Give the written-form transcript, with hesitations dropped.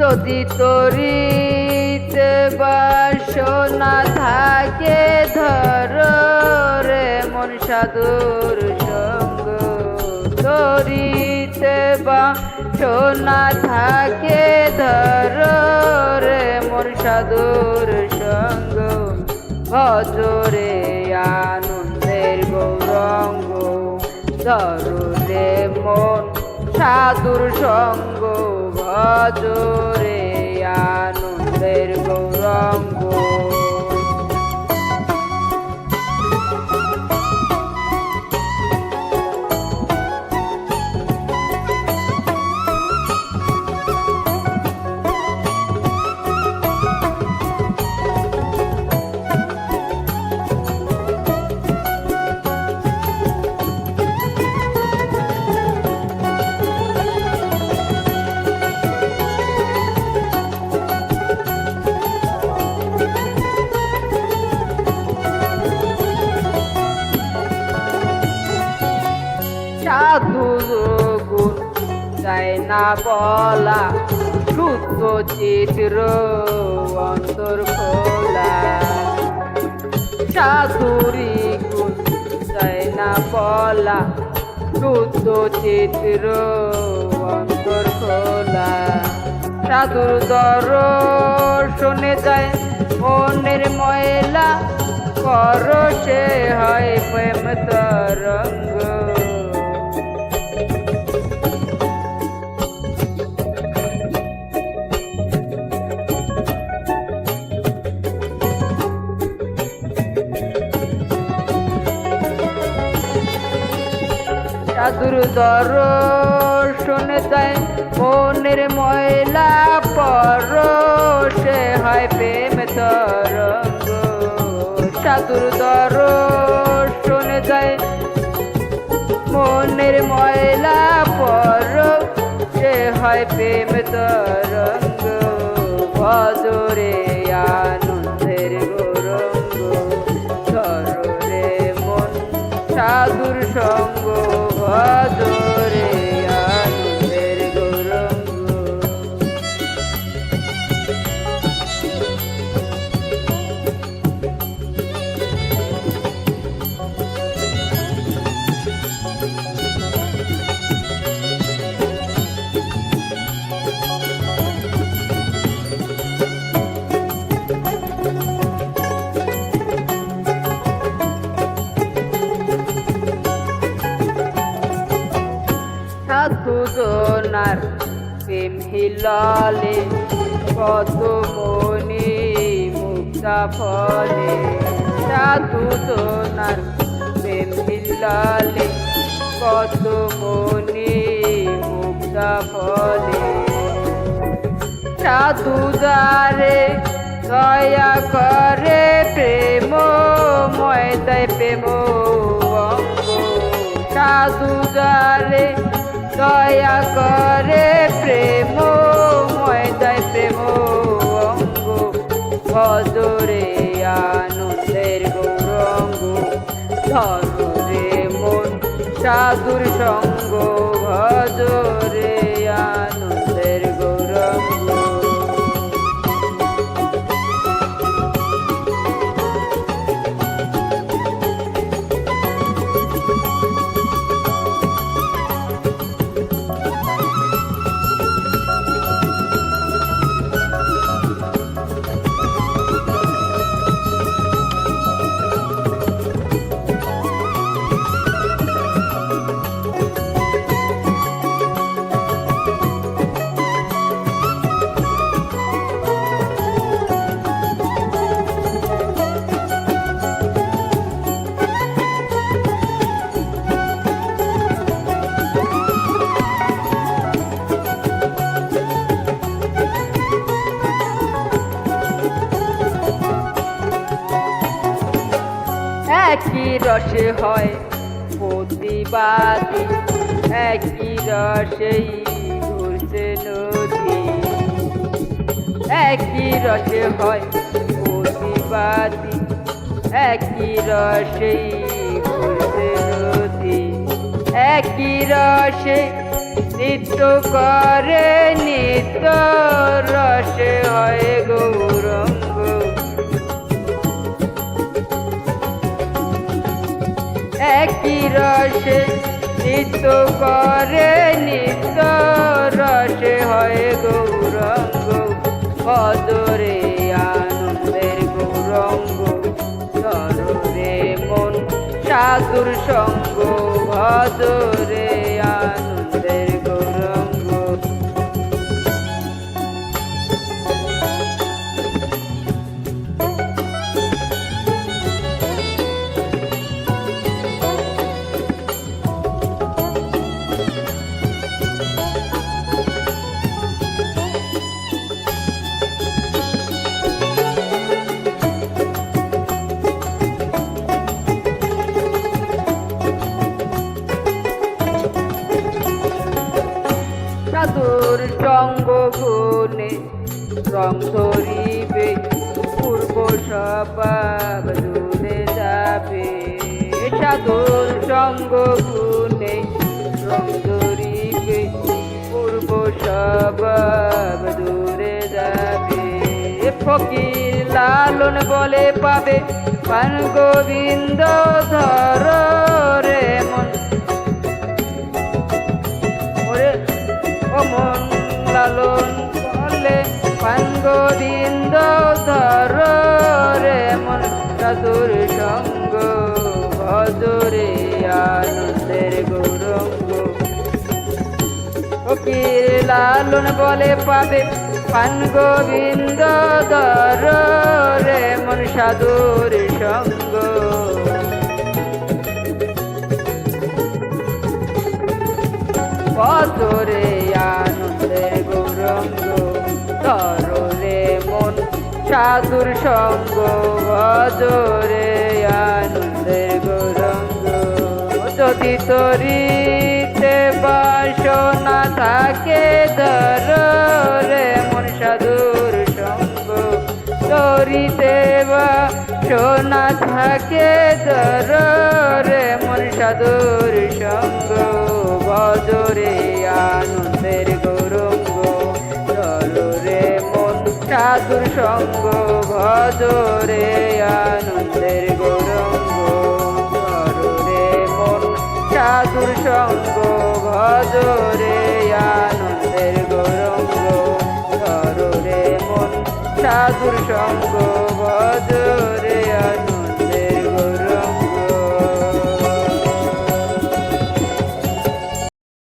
যদি তরিতে বাসনা থাকে ধর রে মন সাধুর সঙ্গ, তরিতে বাসনা থাকে ধর রে মন সাধুর সঙ্গ, ভজরে আনন্দের গৌরঙ্গ, ধর রে মন সাধুর সঙ্গ, ভজরে আনন্দের গৌরঙ্গ। সাধুর গুণ যায় না বলা, শুদ্ধ চিত্র অন্তর খোলা। সাধুরি গুণ যায় না বলা, শুদ্ধ চিত্র অন্তর খোলা। সাধুর দর্শনে যায় মনের ময়লা, পরশে হয় প্রেম তরঙ্গ। সাধুর দর্শনে যায় মনের ময়লা, পরশে হয় প্রেম তরঙ্গ। সাধুর দর্শনে যায় মনের ময়লা, পরশে হয় প্রেম তরঙ্গ, ভজরে আনন্দের গৌরঙ্গ, ধর রে মন সাধুর সঙ্গ, ভজরে আনন্দের গৌরঙ্গ। সাধু জনার প্রেম হিলালে, কত মনি মুক্তা ফলে। সাধু জনার প্রেম হিলালে, কত মনি মুক্তা ফলে। সাধু যারে দয়া করে প্রেম ময় দেয় প্রেম অঙ্গ। সাধু যারে দয়া করে প্রেম ময় দেয় প্রেম অঙ্গ, ভজরে আনন্দের গৌরঙ্গ, ধর রে মন সাধুর সঙ্গ, ভজরে আনন্দের গৌরঙ্গ। একই রসে হয় প্রতিবাদী, একই রসেই ঘুরছে নদী। একই রসে হয় প্রতিবাদী, একই রসেই ঘুরছে নদী। একই রসে নৃত্য করে নিত্য রসে হয় গৌরঙ্গ। একই রসে নৃত্য করে নিত্য রসে হয় গৌরঙ্গ। ভজরে আনন্দের গৌরঙ্গ, ধরে মন সাধুর সঙ্গ। ভজরে আনন্দের গৌরঙ্গ। সাধুর সঙ্গ গুণে রং ধরিবে, পূর্ব স্বভাব দূরে যাবে। সাধুর সঙ্গ গুণে রং ধরিবে, পূর্ব স্বভাব দূরে যাবে। ফকির লালন বলে পাবে পান গোবিন্দ ধর রে মন। মন লালন বলে পান গোবিন্দ ধর রে মন। সাধুর সঙ্গ ভজরে আনন্দের গৌরঙ্গ। ফকির লালন বলে পাবে পান গোবিন্দ ধর রে মন। সাধুর সঙ্গ ভজরে আনন্দের গৌরঙ্গ, ধরে মন সাধুর সঙ্গ। ভজরে আনন্দের গৌরঙ্গ। যদি তরিতে বাসনা থাকে ধর রে মন সাধুর সঙ্গ। তরিতে বাসনা থাকে ধর রে মন সাধুর সঙ্গ। ভজরে আনন্দের গৌরঙ্গ, ধরে মন সাধুর সঙ্গ। ভজরে আনন্দের গৌরঙ্গ, ধরে মন সাধুর সঙ্গ। ভজরে আনন্দের গৌরঙ্গ, ধরে মন সাধুর সঙ্গ।